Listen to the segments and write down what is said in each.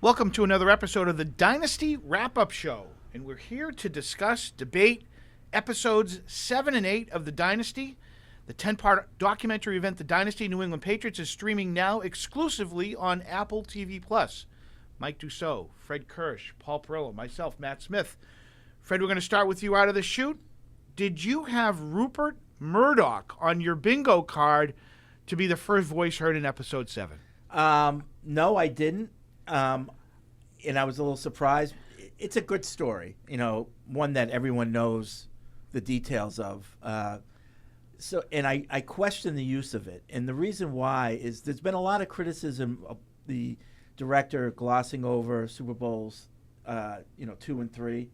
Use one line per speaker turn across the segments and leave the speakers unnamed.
Welcome to another episode of the Dynasty Wrap-Up Show, and we're here to discuss, debate episodes 7 and 8 of the Dynasty. The 10-part documentary event, The Dynasty New England Patriots, is streaming now exclusively on Apple TV+. Mike Dussault, Fred Kirsch, Paul Perillo, myself, Matt Smith. Fred, we're going to start with you out of the chute. Did you have Rupert Murdoch on your bingo card to be the first voice heard in episode 7?
No, I didn't. And I was a little surprised. It's a good story, one that everyone knows the details of. And I question the use of it. And the reason why is there's been a lot of criticism of the director glossing over Super Bowls, 2 and 3.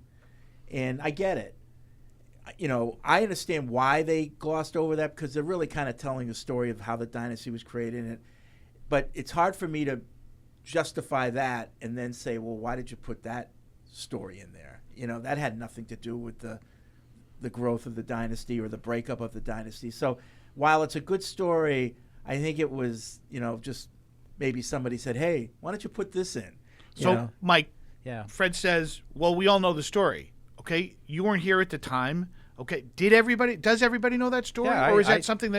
And I get it. I understand why they glossed over that because they're really kind of telling a story of how the dynasty was created. But it's hard for me to justify that and then say, well, why did you put that story in there? That had nothing to do with the growth of the dynasty or the breakup of the dynasty. So while it's a good story, I think it was, just maybe somebody said, hey, why don't you put this in?
Mike,
yeah.
Fred says, well, we all know the story. Okay, you weren't here at the time. Okay, does everybody know that story?
Yeah,
or is that something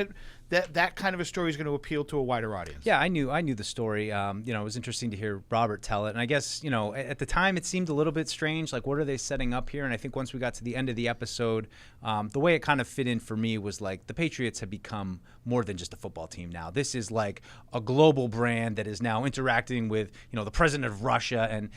that kind of a story is going to appeal to a wider audience?
Yeah, I knew the story. It was interesting to hear Robert tell it. And I guess, at the time it seemed a little bit strange. Like, what are they setting up here? And I think once we got to the end of the episode, the way it kind of fit in for me was like the Patriots have become more than just a football team now. This is like a global brand that is now interacting with, the president of Russia and,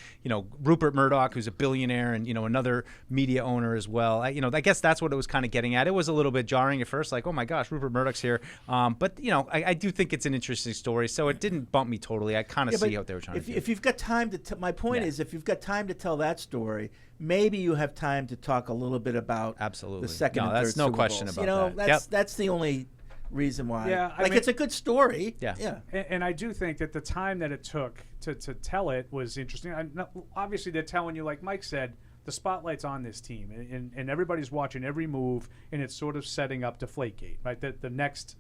Rupert Murdoch, who's a billionaire and, another media owner as well. I guess that's what it was kind of getting at. It was a little bit jarring at first, like, oh my gosh, Rupert Murdoch's here. But I do think it's an interesting story, so it didn't bump me totally. I kind of see what they were trying to do.
If you've got time to, my point is, if you've got time to tell that story, maybe you have time to talk a little bit about
absolutely
the second and third
that's no
Super
question
Bowls.
about that.
That's the only reason why.
Yeah,
it's a good story.
Yeah.
And I do think that the time that it took to tell it was interesting. Obviously, they're telling you, like Mike said, the spotlight's on this team, and everybody's watching every move, and it's sort of setting up Deflategate, right? The next,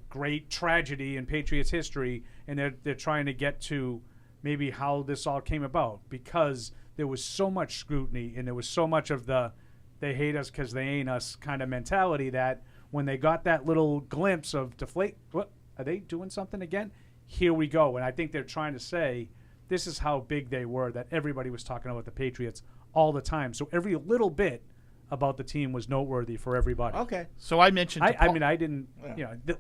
great tragedy in Patriots history, and they're trying to get to maybe how this all came about because there was so much scrutiny and there was so much of the they hate us because they ain't us kind of mentality that when they got that little glimpse of Deflate, what are they doing something again? Here we go, and I think they're trying to say this is how big they were, that everybody was talking about the Patriots all the time. So every little bit about the team was noteworthy for everybody.
Okay.
So I mentioned
I didn't,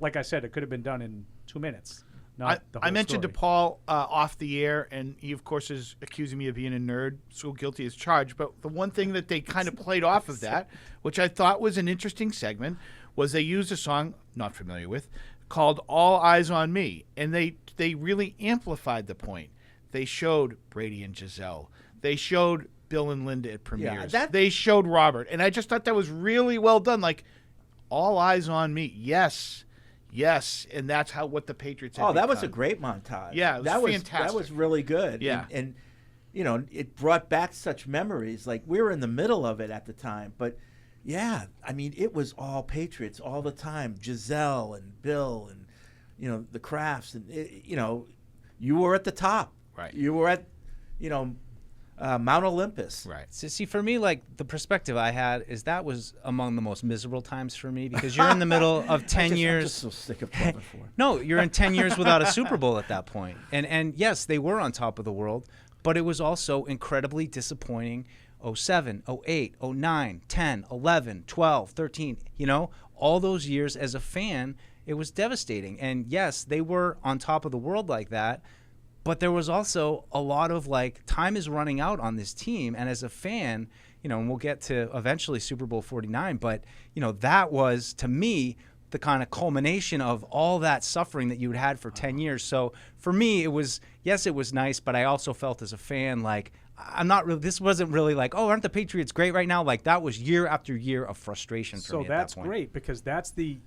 like I said, it could have been done in 2 minutes.
I mentioned to Paul off the air, and he, of course, is accusing me of being a nerd, so guilty as charged. But the one thing that they kind of played off of that, which I thought was an interesting segment, was they used a song, not familiar with, called All Eyes on Me. And they really amplified the point. They showed Brady and Giselle. They showed Bill and Linda at premieres. They showed Robert. And I just thought that was really well done. Like, all eyes on me. Yes. And that's what the Patriots had
that
become.
was a great montage.
Yeah, it was fantastic.
That was really good.
Yeah.
And it brought back such memories. Like, we were in the middle of it at the time. But, yeah, I mean, it was all Patriots all the time. Giselle and Bill and, the Krafts. And, you were at the top.
Right.
You were at, Mount Olympus.
Right.
So, see, for me, like, the perspective I had is that was among the most miserable times for me because you're in the middle of 10 years.
I'm just so sick of playing before.
No, you're in 10 years without a Super Bowl at that point. And yes, they were on top of the world, but it was also incredibly disappointing. 07, 08, 09, 10, 11, 12, 13, all those years as a fan, it was devastating. And yes, they were on top of the world like that. But there was also a lot of, like, time is running out on this team. And as a fan, and we'll get to eventually Super Bowl 49, but, that was, to me, the kind of culmination of all that suffering that you had for 10 years. So for me, it was nice, but I also felt as a fan, like, this wasn't really like, oh, aren't the Patriots great right now? Like, that was year after year of frustration for me at that point.
So that's great because that's the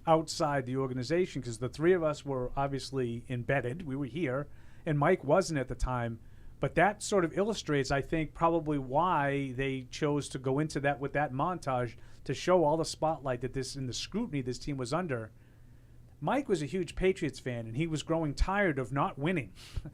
outside the organization because the three of us were obviously embedded. We were here. And Mike wasn't at the time, but that sort of illustrates, I think, probably why they chose to go into that with that montage to show all the spotlight that and the scrutiny this team was under. Mike was a huge Patriots fan, and he was growing tired of not winning.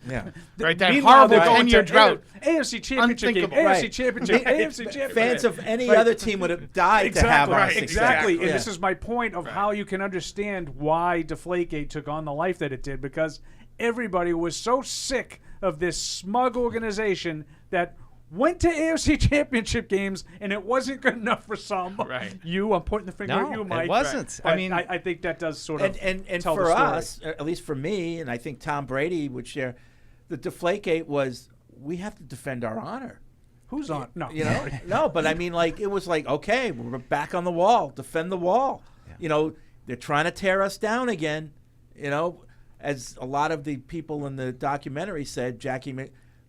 Yeah.
Right, that
Meanwhile,
horrible
they're going
10-year
to
drought.
AFC Championship game,
Unthinkable.
AFC
Right.
Championship, AFC Championship.
Fans of any
Right.
other team would have died to have our success.
Exactly. And
Yeah.
this is my point of how you can understand why Deflategate took on the life that it did, because everybody was so sick of this smug organization that went to AFC Championship games, and it wasn't good enough for some.
Right.
I'm pointing the finger at you, Mike.
it wasn't.
But
I mean,
I think that does sort of
And
tell
for
the story.
us, at least for me, and I think Tom Brady would share, the Deflategate was we have to defend our honor.
Who's on? No.
You know, no, but I mean, like it was like, okay, we're back on the wall, defend the wall.
Yeah.
You know, they're trying to tear us down again. You know, as a lot of the people in the documentary said,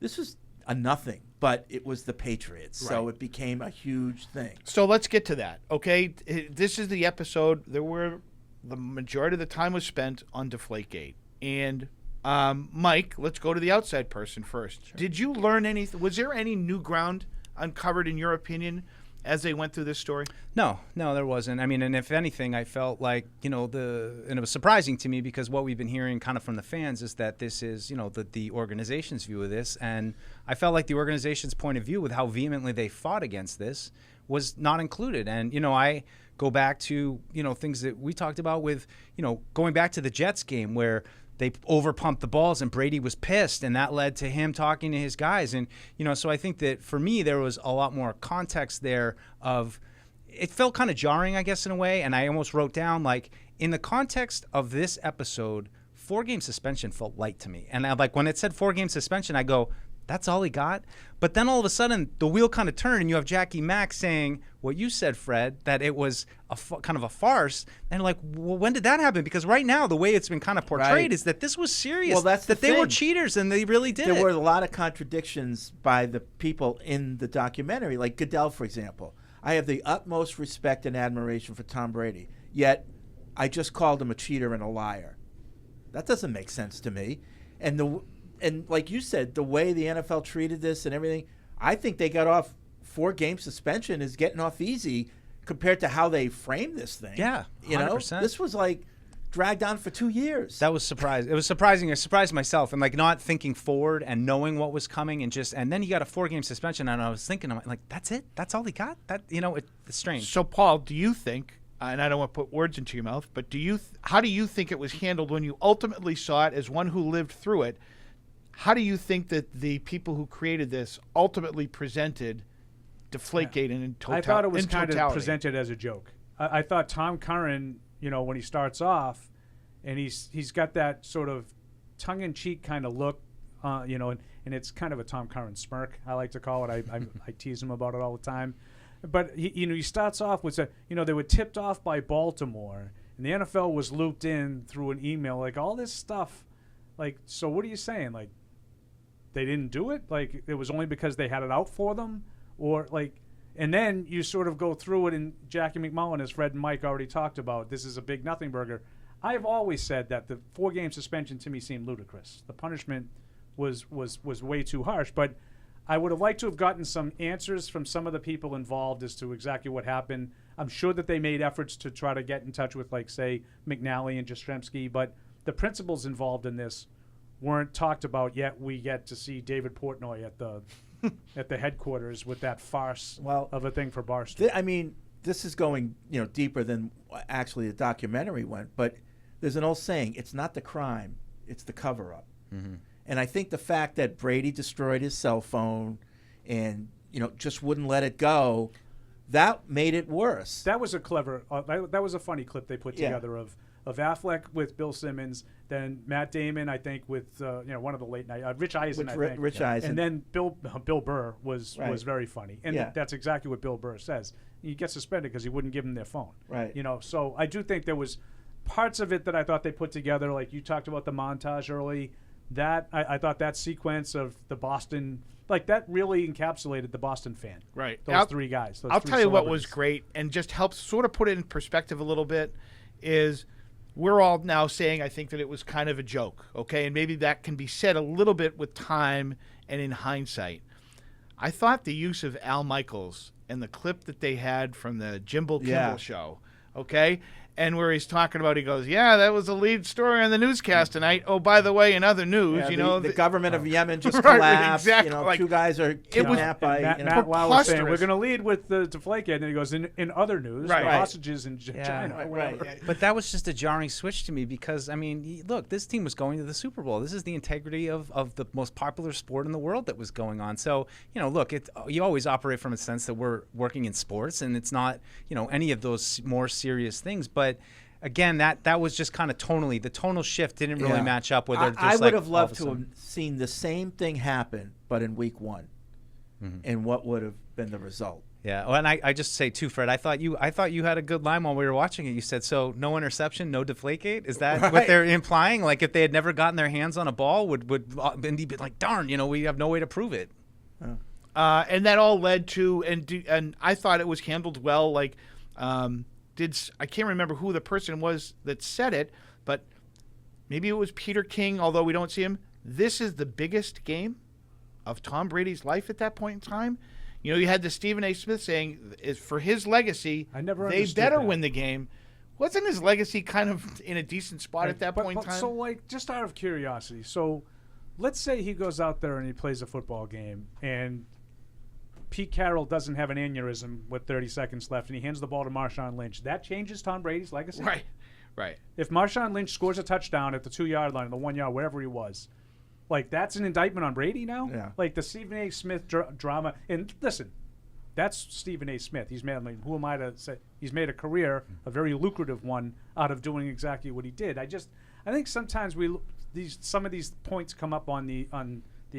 this was a nothing, but it was the Patriots, so
Right.
it became a huge thing.
So let's get to that, okay? This is the episode. The majority of the time was spent on Deflategate. And Mike, let's go to the outside person first. Sure. Did you learn anything? Was there any new ground uncovered, in your opinion, as they went through this story?
No, there wasn't. I mean, and if anything, I felt like, and it was surprising to me because what we've been hearing kind of from the fans is that this is, the organization's view of this. And I felt like the organization's point of view with how vehemently they fought against this was not included. And, I go back to, things that we talked about with, going back to the Jets game where they overpumped the balls and Brady was pissed, and that led to him talking to his guys. And, so I think that for me, there was a lot more context there of it felt kind of jarring, I guess, in a way. And I almost wrote down, like, in the context of this episode, 4-game suspension felt light to me. And when it said 4-game suspension, I go, that's all he got? But then all of a sudden, the wheel kind of turned, and you have Jackie Mack saying what you said, Fred, that it was kind of a farce. And well, when did that happen? Because right now, the way it's been kind of portrayed
Right.
is that this was serious.
Well, that's
that
the
they were
thing.
cheaters, and they really did
There
it.
were a lot of contradictions by the people in the documentary, like Goodell, for example. I have the utmost respect and admiration for Tom Brady, yet I just called him a cheater and a liar. That doesn't make sense to me. And like you said, the way the NFL treated this and everything, I think they got off 4-game suspension is getting off easy compared to how they framed this thing.
Yeah, 100%.
This was like dragged on for 2 years.
That was surprising. It was surprising. I surprised myself and not thinking forward and knowing what was coming and then he got a 4-game suspension and I was thinking, I'm like, that's it? That's all he got? It's strange.
So, Paul, do you think, and I don't want to put words into your mouth, but how do you think it was handled when you ultimately saw it as one who lived through it? How do you think that the people who created this ultimately presented Deflategate in totality?
I thought it was kind of presented as a joke. I thought Tom Curran, when he starts off, and he's got that sort of tongue-in-cheek kind of look, and it's kind of a Tom Curran smirk, I like to call it. I tease him about it all the time. But he starts off with they were tipped off by Baltimore, and the NFL was looped in through an email, like all this stuff. Like, so what are you saying? Like, they didn't do it? Like, it was only because they had it out for them? Or, like, and then you sort of go through it, and Jackie McMullen, as Fred and Mike already talked about, this is a big nothing burger. I've always said that the 4-game suspension to me seemed ludicrous. The punishment was way too harsh. But I would have liked to have gotten some answers from some of the people involved as to exactly what happened. I'm sure that they made efforts to try to get in touch with, like, say, McNally and Jastrzemski, but the principals involved in this weren't talked about yet. We get to see David Portnoy at the headquarters with that farce of a thing for Barstool.
This is going deeper than actually the documentary went, but there's an old saying, it's not the crime, it's the cover-up. Mm-hmm. And I think the fact that Brady destroyed his cell phone and just wouldn't let it go, that made it worse.
That was a clever that was a funny clip they put together of Affleck with Bill Simmons, then Matt Damon, I think, with one of the late night Rich Eisen,
Rich Eisen,
and then Bill Burr was very funny, and that's exactly what Bill Burr says. He gets suspended because he wouldn't give him their phone.
Right.
So I do think there was parts of it that I thought they put together, like you talked about the montage early. That I thought that sequence of the Boston, like that really encapsulated the Boston fan.
Right.
Those 3 guys.
I'll tell you what was great, and just helps sort of put it in perspective a little bit, is we're all now saying, I think, that it was kind of a joke, okay? And maybe that can be said a little bit with time and in hindsight. I thought the use of Al Michaels and the clip that they had from the Jimbo Kimmel show, okay? and where he's talking about, he goes, yeah, that was the lead story on the newscast tonight. Oh, by the way, in other news,
the government of Yemen just
Right,
collapsed.
exactly.
Like, 2 guys are kidnapped by.
Matt Lauer was saying, we're
preposterous.
going to lead with the Deflategate, and then he goes, in other news,
Right.
the
Right.
hostages in China.
Right.
But that was just a jarring switch to me because, I mean, look, this team was going to the Super Bowl. This is the integrity of the most popular sport in the world that was going on. So, look, you always operate from a sense that we're working in sports, and it's not, any of those more serious things. But again, that was just kind of tonally. The tonal shift didn't really match up with it.
I would have loved to have seen the same thing happen, but in week 1. And what would have been the result?
Yeah, well, and I just say too, Fred. I thought you had a good line while we were watching it. You said, so no interception, no Deflategate. Is that what they're implying? Like if they had never gotten their hands on a ball, would Indy be like, darn, we have no way to prove it.
And that all led to, and I thought it was handled well. Like, I can't remember who the person was that said it, but maybe it was Peter King, although we don't see him. This is the biggest game of Tom Brady's life at that point in time. You had the Stephen A. Smith saying, for his legacy, they better win the game. Wasn't his legacy kind of in a decent spot at that point in time?
So, like, just out of curiosity, so let's say he goes out there and he plays a football game, and Pete Carroll doesn't have an aneurysm with 30 seconds left, and he hands the ball to Marshawn Lynch. That changes Tom Brady's legacy?
Right.
If Marshawn Lynch scores a touchdown at the 2-yard line, the 1 yard, wherever he was, like, that's an indictment on Brady now?
Yeah.
Like, the Stephen A. Smith drama. And listen, that's Stephen A. Smith. He's made, who am I to say? He's made a career, a very lucrative one, out of doing exactly what he did. I think sometimes some of these points come up on the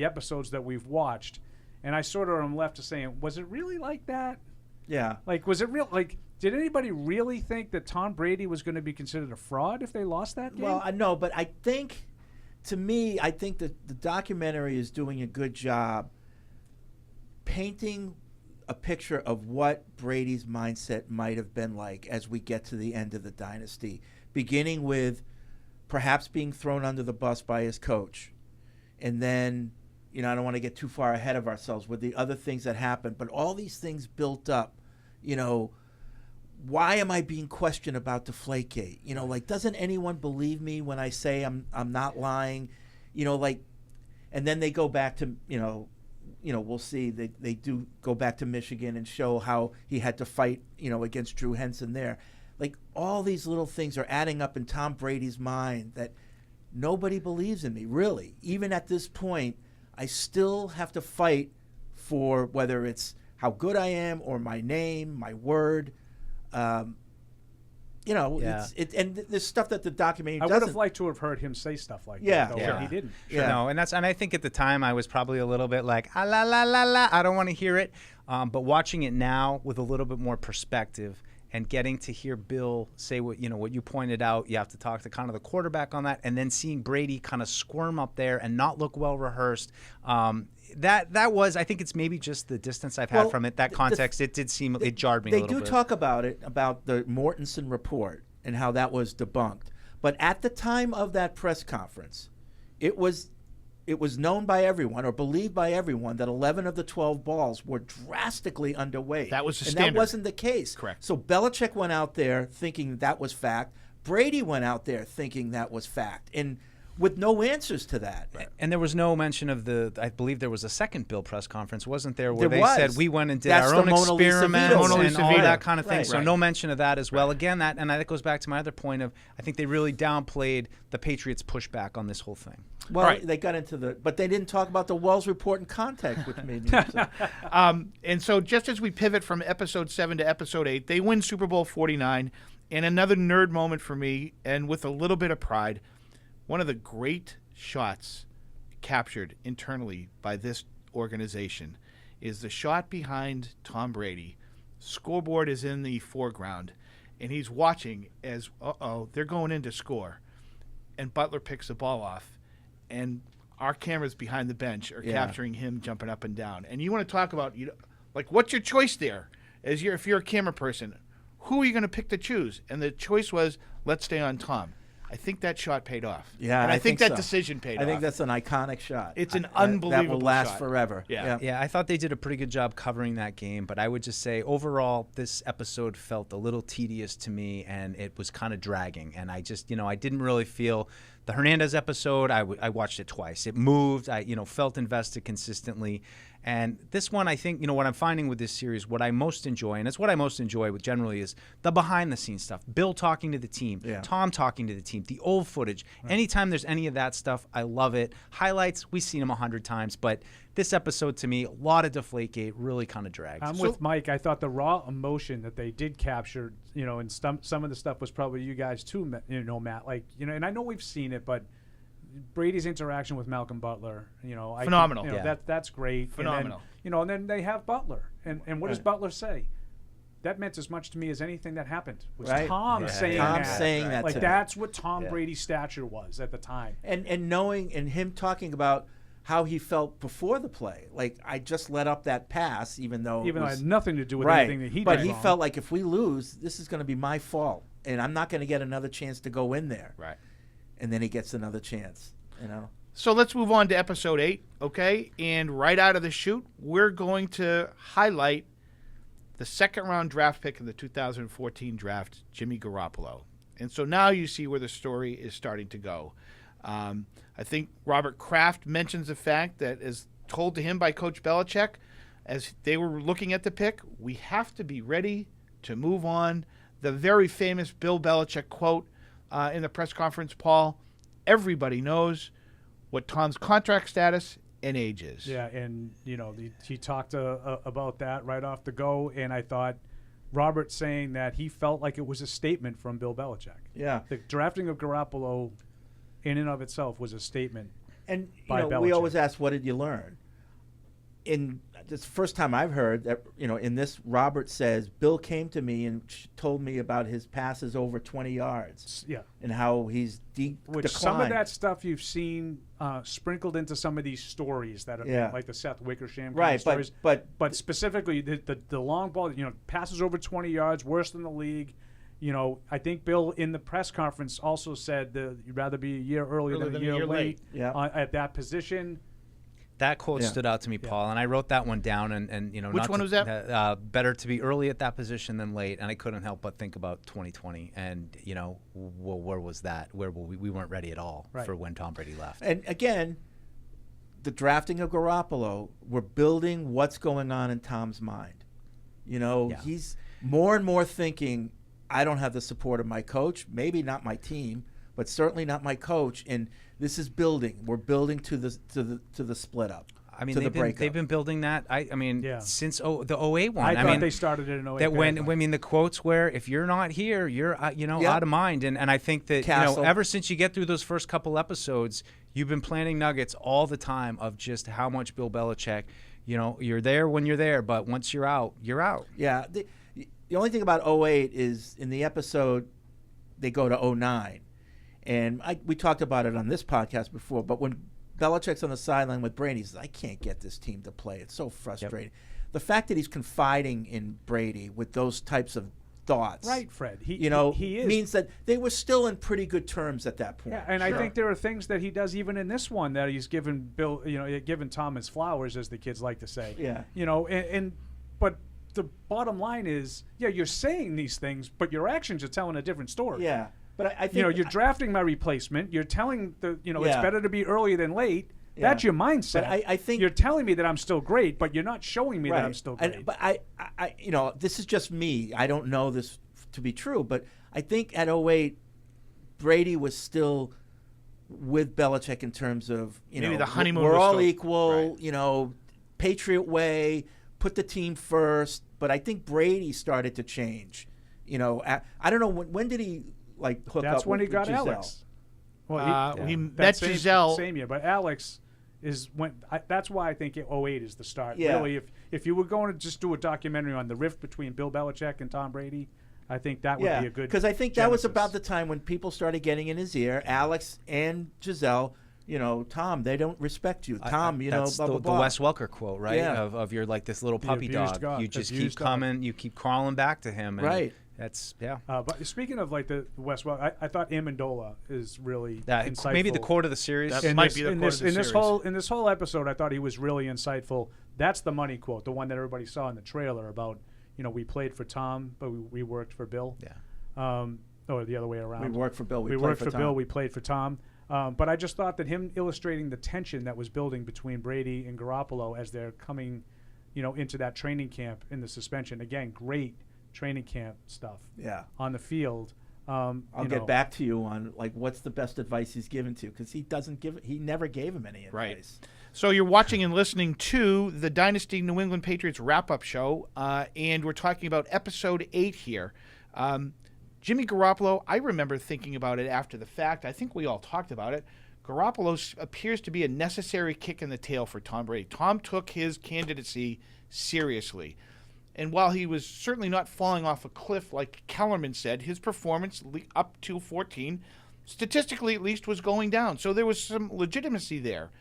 episodes that we've watched, and I sort of am left to saying, was it really like that?
Yeah.
Like, was it real? Like, did anybody really think that Tom Brady was going to be considered a fraud if they lost that game?
Well, I know, but I think, to me, I think that the documentary is doing a good job painting a picture of what Brady's mindset might have been like as we get to the end of the dynasty, beginning with perhaps being thrown under the bus by his coach. And then, I don't want to get too far ahead of ourselves with the other things that happened, but all these things built up. Why am I being questioned about Deflategate? Like, doesn't anyone believe me when I say I'm not lying? And then they go back to, we'll see. They do go back to Michigan and show how he had to fight, against Drew Henson there. Like, all these little things are adding up in Tom Brady's mind that nobody believes in me, really. Even at this point, I still have to fight for whether it's how good I am or my name, my word. And there's stuff that the documentary doesn't.
I would have liked to have heard him say stuff like that, though, but he didn't.
Sure. No, and I think at the time I was probably a little bit like, la la la la, I don't want to hear it. But watching it now with a little bit more perspective and getting to hear Bill say what you pointed out, you have to talk to kind of the quarterback on that, and then seeing Brady kind of squirm up there and not look well rehearsed. That was, I think it's maybe just the distance I've had from it. That context, it did seem, it jarred me a little bit.
They do talk about it, about the Mortensen report and how that was debunked. But at the time of that press conference, it was known by everyone, or believed by everyone, that 11 of the 12 balls were drastically underweight.
That was the
standard.
standard.
And that wasn't the case.
Correct.
So Belichick went out there thinking that was fact. Brady went out there thinking that was fact. And with no answers to that.
And there was no mention of I believe there was a second Bill press conference, wasn't there, where
there
they
was.
said we went and did
That's
our own
the Mona Lisa
experiments
Vito.
and all that kind of thing.
Right.
So no mention of that as well. Again, that goes back to my other point of, I think they really downplayed the Patriots' pushback on this whole thing.
Well, they got into but they didn't talk about the Wells report in context, which made me upset.
And so just as we pivot from episode 7 to episode 8, they win Super Bowl 49. And another nerd moment for me, and with a little bit of pride, one of the great shots captured internally by this organization is the shot behind Tom Brady. Scoreboard is in the foreground, and he's watching as, they're going in to score. And Butler picks the ball off, and our cameras behind the bench are capturing him jumping up and down. And you want to talk about, like, what's your choice there? If you're a camera person, who are you going to pick to choose? And the choice was, let's stay on Tom. I think that shot paid off.
Yeah,
and I think that
so.
decision paid off.
I think that's an iconic shot.
It's an unbelievable
that will last
shot.
forever.
Yeah, I thought they did a pretty good job covering that game, but I would just say overall this episode felt a little tedious to me, and it was kind of dragging. And I just, I didn't really feel the Hernandez episode. I watched it twice. It moved. I, felt invested consistently. And this one, I think, what I'm finding with this series, what I most enjoy, and it's what I most enjoy with generally, is the behind-the-scenes stuff. Bill talking to the team, Tom talking to the team, the old footage. Right. Anytime there's any of that stuff, I love it. Highlights, we've seen them 100 times, but this episode, to me, a lot of Deflategate, really kind of dragged.
I'm with Mike. I thought the raw emotion that they did capture, and some of the stuff was probably you guys too, Matt. Like, and I know we've seen it, but Brady's interaction with Malcolm Butler,
phenomenal.
I think, that's great.
Phenomenal.
And then they have Butler, and what does Butler say? That meant as much to me as anything that happened. Was Tom saying that? Like that's what Tom Brady's stature was at the time.
And knowing and him talking about how he felt before the play, like I just let up that pass, even though it
had nothing to do with anything that he did.
But he
wrong.
felt like if we lose, this is going to be my fault, and I'm not going to get another chance to go in there.
Right. And
then he gets another chance,
So let's move on to episode 8, okay? And right out of the chute, we're going to highlight the second-round draft pick in the 2014 draft, Jimmy Garoppolo. And so now you see where the story is starting to go. I think Robert Kraft mentions the fact that, as told to him by Coach Belichick, as they were looking at the pick, we have to be ready to move on. The very famous Bill Belichick quote in the press conference, Paul, everybody knows what Tom's contract status and age is.
Yeah, and, he talked about that right off the go, and I thought Robert saying that he felt like it was a statement from Bill Belichick.
Yeah.
The drafting of Garoppolo in and of itself was a statement.
And
by Belichick.
We always ask, what did you learn? In this first time I've heard that, in this, Robert says, Bill came to me and told me about his passes over 20 yards.
Yeah.
And how he's declined.
Some of that stuff you've seen sprinkled into some of these stories that are like the Seth Wickersham kind of stories. But specifically the long ball, passes over 20 yards, worse than the league. I think Bill in the press conference also said that you'd rather be a year early than a year late at that position.
That quote stood out to me, Paul, and I wrote that one down. And
which one was that?
Better to be early at that position than late. And I couldn't help but think about 2020. And where was that? Where we weren't ready at all for when Tom Brady left.
And again, the drafting of Garoppolo, we're building what's going on in Tom's mind. He's more and more thinking, I don't have the support of my coach, maybe not my team, but certainly not my coach. And this is building. We're building to the split up.
I mean, they've been building that. Since the 08 one.
I thought they started it in 08.
That the quotes where if you're not here, you're out of mind. And I think that ever since you get through those first couple episodes, you've been planting nuggets all the time of just how much Bill Belichick. You're there when you're there, but once you're out, you're out.
Yeah. The only thing about 08 is in the episode they go to 09. And we talked about it on this podcast before, but when Belichick's on the sideline with Brady, he says, I can't get this team to play. It's so frustrating. Yep. The fact that he's confiding in Brady with those types of thoughts.
Right, Fred. He is.
Means that they were still in pretty good terms at that point.
Yeah, and I think there are things that he does even in this one that he's given Bill, given Tom his flowers, as the kids like to say.
Yeah.
But the bottom line is, you're saying these things, but your actions are telling a different story.
Yeah. But I think
you're drafting my replacement. You're telling it's better to be early than late. Yeah. That's your mindset.
But I think
you're telling me that I'm still great, but you're not showing me that I'm still great.
But I this is just me. I don't know this to be true, but I think at 08, Brady was still with Belichick in terms of
maybe the honeymoon.
We're all equal. Right. Patriot way. Put the team first. But I think Brady started to change. I don't know when did he. Hook up.
That's when he got
Giselle.
Alex. Well,
he met Giselle
same year, but Alex is when. That's why I think 08 is the start.
Yeah.
Really, if you were going to just do a documentary on the rift between Bill Belichick and Tom Brady, I think that would be a good.
Because I think that was about the time when people started getting in his ear. Alex and Giselle. Tom, they don't respect you. Tom,
that's
blah, blah, blah.
the Wes Welker quote, right?
Yeah.
Of you're like this little puppy dog. You just keep coming, you keep crawling back to him.
Right.
That's
But speaking of like the West, I thought Amendola is really insightful.
Maybe the core of the series.
That might be the core of the series.
In this whole episode, I thought he was really insightful. That's the money quote, the one that everybody saw in the trailer about, we played for Tom, but we worked for Bill.
Yeah.
Or the other way around.
We worked for Bill.
We worked for Bill. We played for Tom. But I just thought that him illustrating the tension that was building between Brady and Garoppolo as they're coming, into that training camp in the suspension. Again, great training camp stuff.
Yeah.
On the field.
I'll get back to you on like what's the best advice he's given to, because he never gave him any advice.
Right. So you're watching and listening to the Dynasty New England Patriots wrap-up show, and we're talking about episode 8 here. Jimmy Garoppolo, I remember thinking about it after the fact. I think we all talked about it. Garoppolo appears to be a necessary kick in the tail for Tom Brady. Tom took his candidacy seriously. And while he was certainly not falling off a cliff like Kellerman said, his performance up to 14, statistically at least, was going down. So there was some legitimacy there.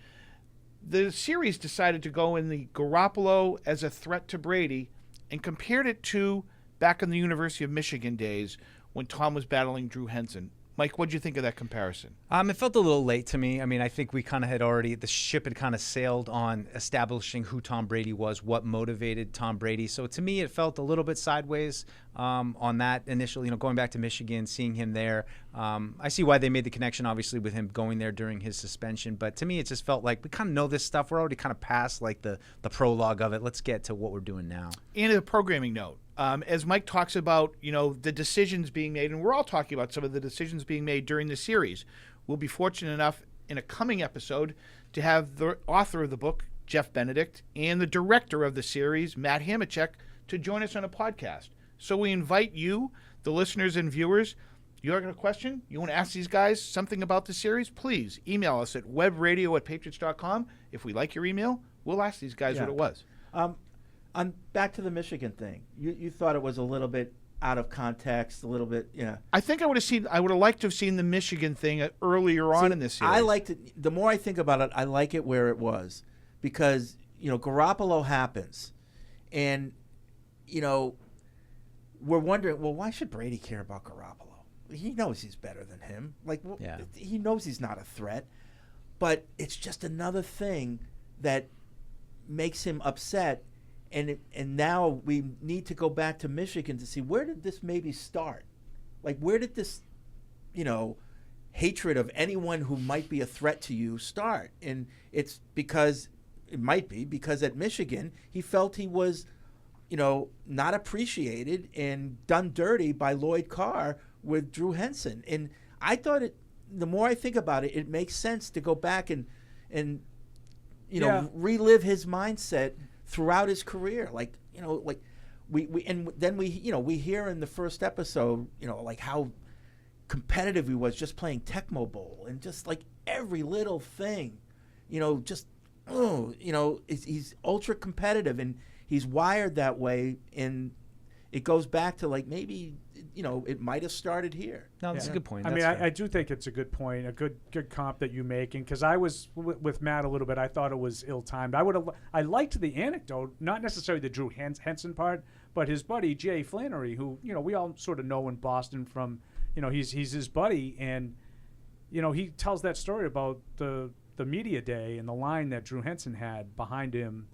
The series decided to go in the Garoppolo as a threat to Brady and compared it to back in the University of Michigan days when Tom was battling Drew Henson. Mike, what did you think of that comparison?
It felt a little late to me. I mean, I think we kind of had the ship had kind of sailed on establishing who Tom Brady was, what motivated Tom Brady. So to me, it felt a little bit sideways on that initial, going back to Michigan, seeing him there. I see why they made the connection, obviously, with him going there during his suspension. But to me, it just felt like we kind of know this stuff. We're already kind of past like the prologue of it. Let's get to what we're doing now.
And a programming note. As Mike talks about, the decisions being made, and we're all talking about some of the decisions being made during the series, we'll be fortunate enough in a coming episode to have the author of the book, Jeff Benedict, and the director of the series, Matt Hamachek, to join us on a podcast. So we invite you, the listeners and viewers, you got a question? You want to ask these guys something about the series? Please email us at webradio@patriots.com. If we like your email, we'll ask these guys what it was.
On back to the Michigan thing, you thought it was a little bit out of context, a little bit, yeah.
I think I would have liked to have seen the Michigan thing earlier on in this series.
I liked it. The more I think about it, I like it where it was, because Garoppolo happens, and we're wondering, well, why should Brady care about Garoppolo? He knows he's better than him. He knows he's not a threat, but it's just another thing that makes him upset. And now we need to go back to Michigan to see, where did this maybe start? Like, where did this, hatred of anyone who might be a threat to you start? And it might be because at Michigan he felt he was, not appreciated and done dirty by Lloyd Carr with Drew Henson. And I thought the more I think about it, it makes sense to go back and relive his mindset throughout his career. We hear in the first episode, like how competitive he was just playing Tecmo Bowl, and just like every little thing, he's ultra competitive, and he's wired that way. And it goes back to like maybe it might have stared here.
No, that's a good point.
I do think it's a good point, a good comp that you make. And because I was with Matt a little bit, I thought it was ill-timed. I liked the anecdote, not necessarily the Drew Henson part, but his buddy Jay Flannery, who we all sort of know in Boston from, he's his buddy, and he tells that story about the media day and the line that Drew Henson had behind him,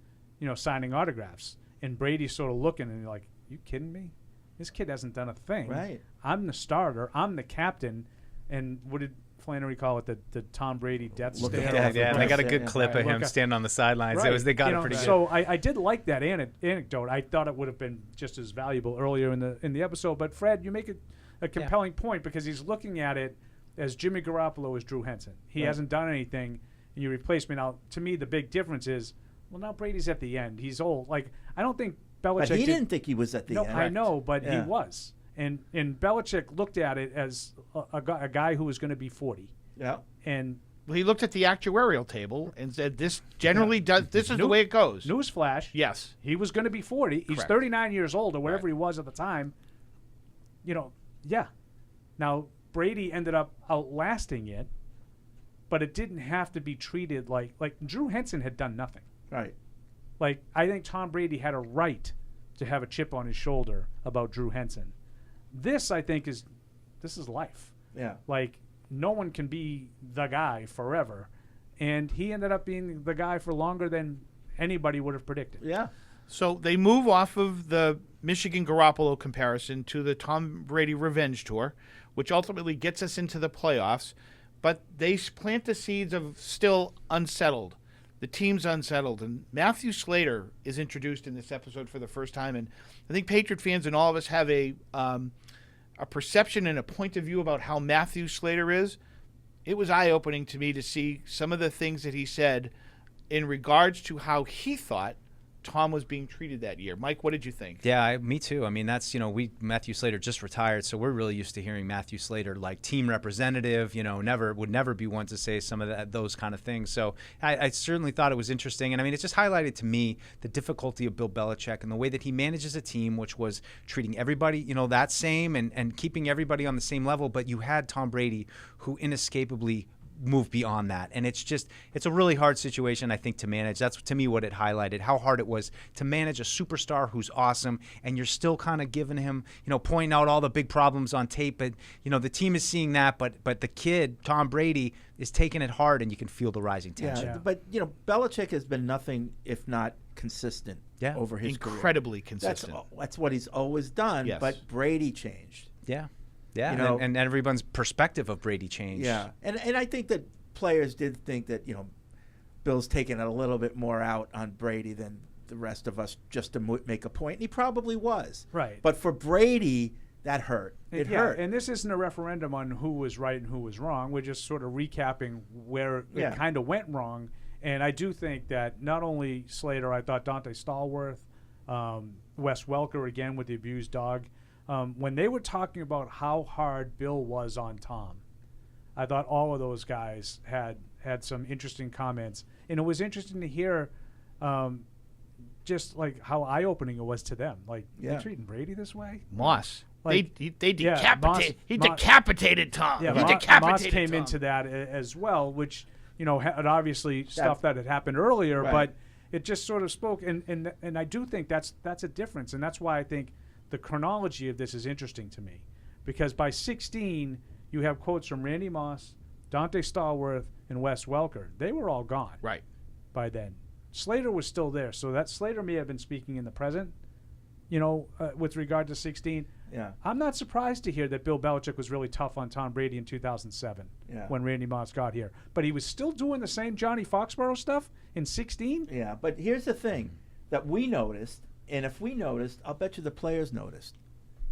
signing autographs, and Brady's sort of looking and like, you kidding me? This kid hasn't done a thing.
Right.
I'm the starter. I'm the captain. And what did Flannery call it? The Tom Brady death stare?
Yeah. They got a good clip of him standing on the sidelines.
Right.
They got it pretty good.
So I did like that anecdote. I thought it would have been just as valuable earlier in the episode. But Fred, you make a compelling point, because he's looking at it as Jimmy Garoppolo is Drew Henson. He hasn't done anything, and you replace me. Now, to me, the big difference is, well, now Brady's at the end. He's old. Like, I don't think Belichick.
But he didn't think he was at the end.
I know, but he was. And Belichick looked at it as a guy who was going to be 40.
Yeah.
And
he looked at the actuarial table and said, "This generally does. This is the way it goes."
Newsflash.
Yes,
he was going to be 40. He's 39 years old, or whatever he was at the time. Yeah. Now Brady ended up outlasting it, but it didn't have to be treated like Drew Henson had done nothing.
Right.
Like, I think Tom Brady had a right to have a chip on his shoulder about Drew Henson. this, I think, is life.
Yeah.
Like, no one can be the guy forever. And he ended up being the guy for longer than anybody would have predicted.
Yeah.
So they move off of the Michigan Garoppolo comparison to the Tom Brady revenge tour, which ultimately gets us into the playoffs. But they plant the seeds of still unsettled. The team's unsettled. And Matthew Slater is introduced in this episode for the first time. And I think Patriot fans and all of us have a perception and a point of view about how Matthew Slater is. It was eye-opening to me to see some of the things that he said in regards to how he thought Tom was being treated that year. Mike, what did you think?
Yeah, me too. I mean, that's, Matthew Slater just retired, so we're really used to hearing Matthew Slater like team representative, would never be one to say some of those kind of things. So I certainly thought it was interesting. And I mean, it just highlighted to me the difficulty of Bill Belichick and the way that he manages a team, which was treating everybody, that same and keeping everybody on the same level. But you had Tom Brady, who inescapably move beyond that, and it's a really hard situation, I think, to manage. That's to me what it highlighted, how hard it was to manage a superstar who's awesome, and you're still kind of giving him, pointing out all the big problems on tape. But the team is seeing that, but the kid Tom Brady is taking it hard, and you can feel the rising tension.
Yeah. But Belichick has been nothing if not consistent over his career.
Incredibly consistent.
That's what he's always done.
Yes.
But Brady changed.
Yeah. Yeah, and everyone's perspective of Brady changed.
Yeah, and I think that players did think that, Bill's taking it a little bit more out on Brady than the rest of us just to make a point, and he probably was.
Right.
But for Brady, that hurt. It hurt.
And this isn't a referendum on who was right and who was wrong. We're just sort of recapping where it kind of went wrong. And I do think that not only Slater, I thought Dante Stallworth, Wes Welker, again, with the abused dog, when they were talking about how hard Bill was on Tom, I thought all of those guys had some interesting comments. And it was interesting to hear just like how eye-opening it was to them. Like, they're treating Brady this way?
Moss.
Like,
they decapitated. He decapitated Tom.
Yeah,
he decapitated
Moss came
Tom.
into that as well, which, had obviously stuff that had happened earlier, but it just sort of spoke. And I do think that's a difference. And that's why I think the chronology of this is interesting to me, because by 16, you have quotes from Randy Moss, Dante Stallworth, and Wes Welker. They were all gone by then. Slater was still there, so that Slater may have been speaking in the present, with regard to 16.
Yeah.
I'm not surprised to hear that Bill Belichick was really tough on Tom Brady in 2007 when Randy Moss got here. But he was still doing the same Johnny Foxborough stuff in 16?
Yeah, but here's the thing that we noticed. And if we noticed, I'll bet you the players noticed.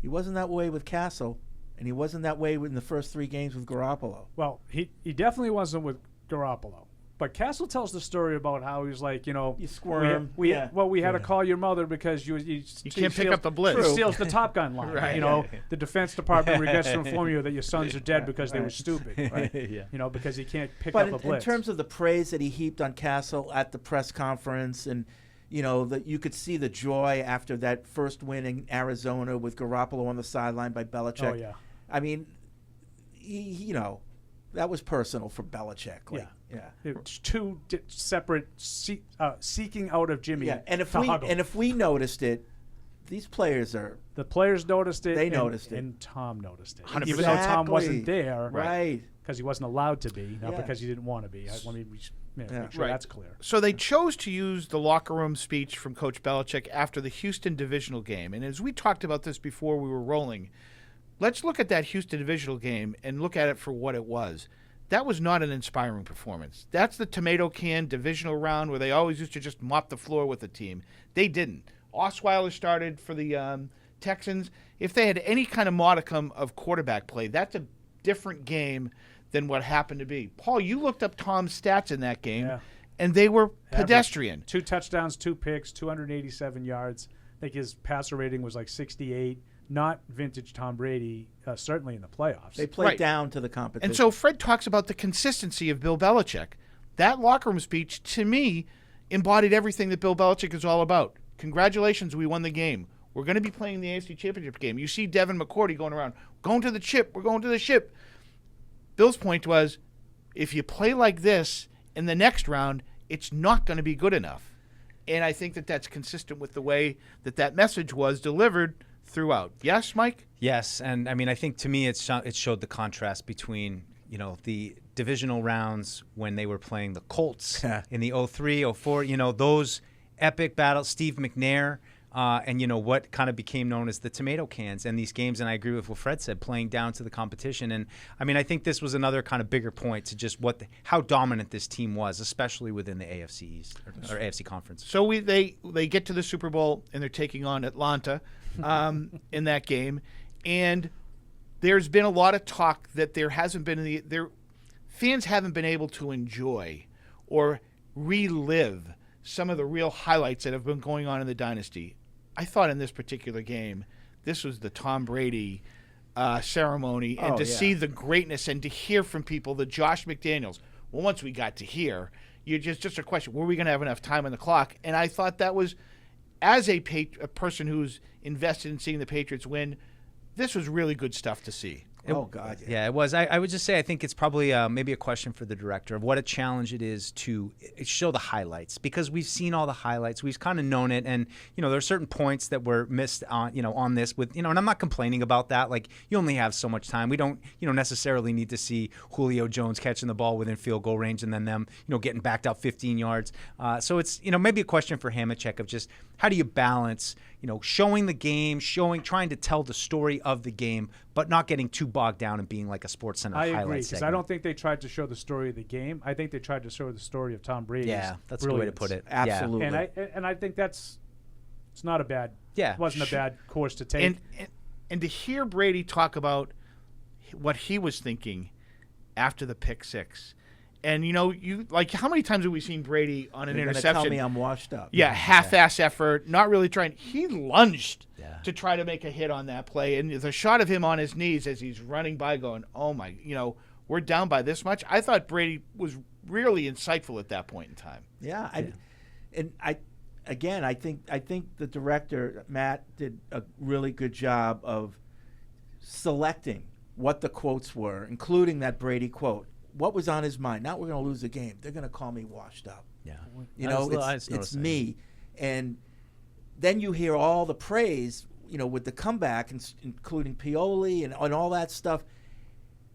He wasn't that way with Castle, and he wasn't that way in the first 3 games with Garoppolo.
Well, he definitely wasn't with Garoppolo. But Castle tells the story about how he's like,
you squirm.
We had to call your mother because you
can't pick up the blitz.
He steals the Top Gun line.
Right.
The Defense Department regrets to inform you that your sons are dead because they were stupid. Right? Because he can't pick up a blitz.
But in terms of the praise that he heaped on Castle at the press conference, and that you could see the joy after that first win in Arizona with Garoppolo on the sideline by Belichick.
Oh, yeah.
I mean, he that was personal for Belichick. Like,
It's two separate seeking out of Jimmy.
Yeah, and if we noticed it, these players are.
The players noticed it.
They noticed it,
and Tom noticed it.
100%.
Even though Tom wasn't there,
right?
Because he wasn't allowed to be, not because he didn't want to be. Let me make sure that's clear.
So they chose to use the locker room speech from Coach Belichick after the Houston Divisional game. And as we talked about this before we were rolling, let's look at that Houston Divisional game and look at it for what it was. That was not an inspiring performance. That's the tomato can divisional round where they always used to just mop the floor with the team. They didn't. Osweiler started for the Texans. If they had any kind of modicum of quarterback play, that's a different game than what happened to be. Paul, you looked up Tom's stats in that game, and they were pedestrian.
2 touchdowns, 2 picks, 287 yards. I think his passer rating was like 68. Not vintage Tom Brady, certainly in the playoffs.
They played down to the competition.
And so Fred talks about the consistency of Bill Belichick. That locker room speech, to me, embodied everything that Bill Belichick is all about. Congratulations, we won the game. We're going to be playing the AFC Championship game. You see Devin McCourty going around, going to the chip, we're going to the ship. Bill's point was, if you play like this in the next round, it's not going to be good enough. And I think that that's consistent with the way that message was delivered throughout. Yes, Mike?
Yes, and I mean, I think to me it showed the contrast between, the divisional rounds when they were playing the Colts in the 03, 04, those epic battles, Steve McNair, and what kind of became known as the tomato cans and these games. And I agree with what Fred said, playing down to the competition. And I mean, I think this was another kind of bigger point to just how dominant this team was, especially within the AFC East or AFC Conference.
So they get to the Super Bowl and they're taking on Atlanta in that game, and there's been a lot of talk that fans haven't been able to enjoy or relive some of the real highlights that have been going on in the Dynasty. I thought in this particular game, this was the Tom Brady ceremony, and to see the greatness and to hear from people, the Josh McDaniels. Well, once we got to here, you just a question: were we going to have enough time on the clock? And I thought that was, as a person who's invested in seeing the Patriots win, this was really good stuff to see.
Oh, God.
Yeah, it was. I would just say I think it's probably maybe a question for the director of what a challenge it is to show the highlights, because we've seen all the highlights. We've kind of known it. And, there are certain points that were missed on this with, and I'm not complaining about that. Like, you only have so much time. We don't, necessarily need to see Julio Jones catching the ball within field goal range and then them, getting backed out 15 yards. So it's, maybe a question for Hamachek of just how do you balance, showing the game, trying to tell the story of the game, but not getting too bogged down and being like a Sports Center highlight segment.
I agree, because I don't think they tried to show the story of the game. I think they tried to show the story of Tom Brady's
that's the way to put it.
Absolutely.
And I think it's not a bad.
Yeah,
it wasn't a bad course to take.
And to hear Brady talk about what he was thinking after the pick six. And, you like, how many times have we seen Brady on an interception?
Tell me I'm washed up.
Yeah, half-ass effort, not really trying. He lunged to try to make a hit on that play. And the shot of him on his knees as he's running by going, oh, my, we're down by this much. I thought Brady was really insightful at that point in time.
Yeah. I think the director, Matt, did a really good job of selecting what the quotes were, including that Brady quote. What was on his mind? Not we're going to lose the game. They're going to call me washed up.
Yeah.
It's me. And then you hear all the praise, with the comeback, including Pioli and all that stuff.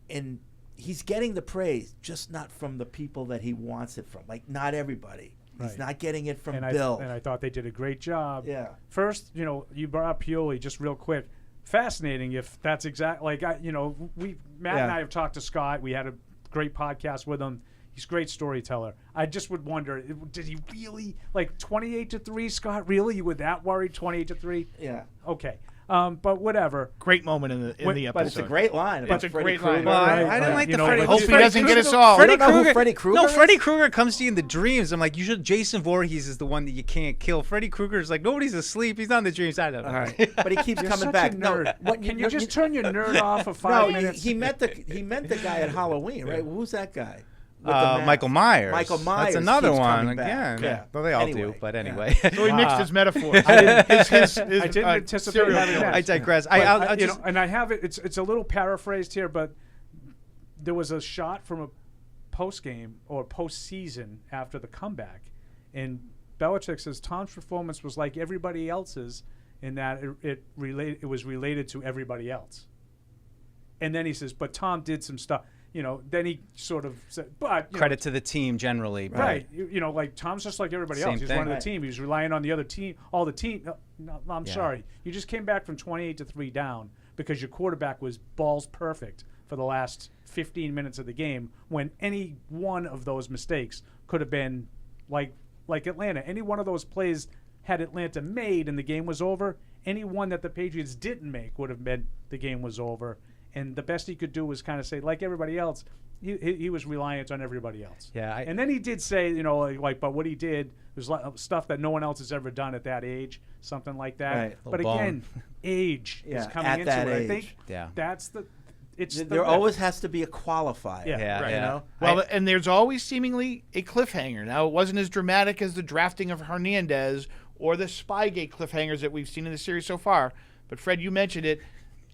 And he's getting the praise, just not from the people that he wants it from. Like, not everybody. Right. He's not getting it from Bill.
I thought they did a great job.
Yeah.
First, you brought up Pioli just real quick. Fascinating if that's exactly, Matt and I have talked to Scott. We had a great podcast with him. He's a great storyteller. I just would wonder, did he really 28-3, Scott? Really, you were that worried? 28-3?
Yeah.
Okay. But whatever.
Great moment in the episode.
But it's a great line.
It's a great line.
Well, I didn't like the Freddy.
Hope he doesn't get us all.
Freddy
Krueger.
No, Freddy Krueger comes to you in the dreams. I'm like, Jason Voorhees is the one that you can't kill. Freddy Krueger is like, nobody's asleep. He's not in the dreams. I don't know.
All right. But he keeps coming back.
Can you just turn your nerd off for 5 minutes?
He meant the guy at Halloween, right? Who's that guy?
Michael Myers.
Michael Myers.
That's another one.
Again.
Yeah. Well, they all do. But anyway.
So he mixed his metaphors.
I didn't anticipate having that.
I digress.
And I have it. It's a little paraphrased here, but there was a shot from a post game or postseason after the comeback, and Belichick says Tom's performance was like everybody else's in that it was related to everybody else. And then he says, but Tom did some stuff. Then he sort of said, but
credit to the team generally.
Right. Like Tom's just like everybody else. He's one of the team. He was relying on the other team, all the team. No, I'm sorry. You just came back from 28-3 down because your quarterback was balls perfect for the last 15 minutes of the game when any one of those mistakes could have been like Atlanta. Any one of those plays had Atlanta made and the game was over, any one that the Patriots didn't make would have meant the game was over. And the best he could do was kind of say, like everybody else, he was reliant on everybody else.
Yeah.
And then he did say, but what he did was stuff that no one else has ever done at that age, something like that.
Right.
But again, age is coming into it. I think that's
there always has to be a qualifier.
Yeah.
Right.
Yeah.
Well, and there's always seemingly a cliffhanger. Now, it wasn't as dramatic as the drafting of Hernandez or the Spygate cliffhangers that we've seen in the series so far. But, Fred, you mentioned it.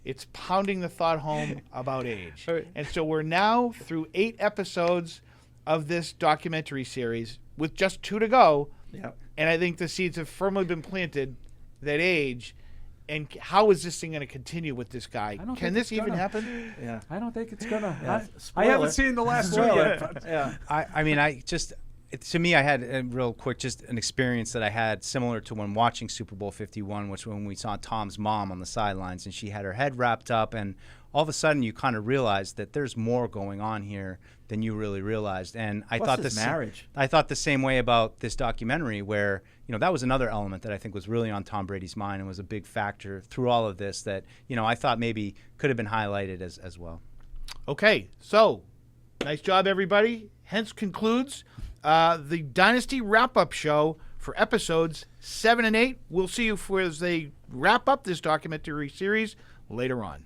It's pounding the thought home about age. And so we're now through 8 episodes of this documentary series with just 2 to go.
Yep.
And I think the seeds have firmly been planted that age And how is this thing going to continue with this guy?
don't
Can
think
this
it's
even
gonna.
happen?
Yeah.
I don't think it's gonna.
Yeah.
I haven't
Spoiler.
seen the last two yet. But
Yeah.
I mean, to me, I had a real quick, just an experience that I had similar to when watching Super Bowl 51, which when we saw Tom's mom on the sidelines and she had her head wrapped up, and all of a sudden you kind of realized that there's more going on here than you really realized. And I
Plus
thought
his marriage.
I thought the same way about this documentary, where that was another element that I think was really on Tom Brady's mind and was a big factor through all of this that I thought maybe could have been highlighted as well.
Okay, so nice job, everybody. Hence concludes the Dynasty wrap-up show for episodes 7 and 8. We'll see you as they wrap up this documentary series later on.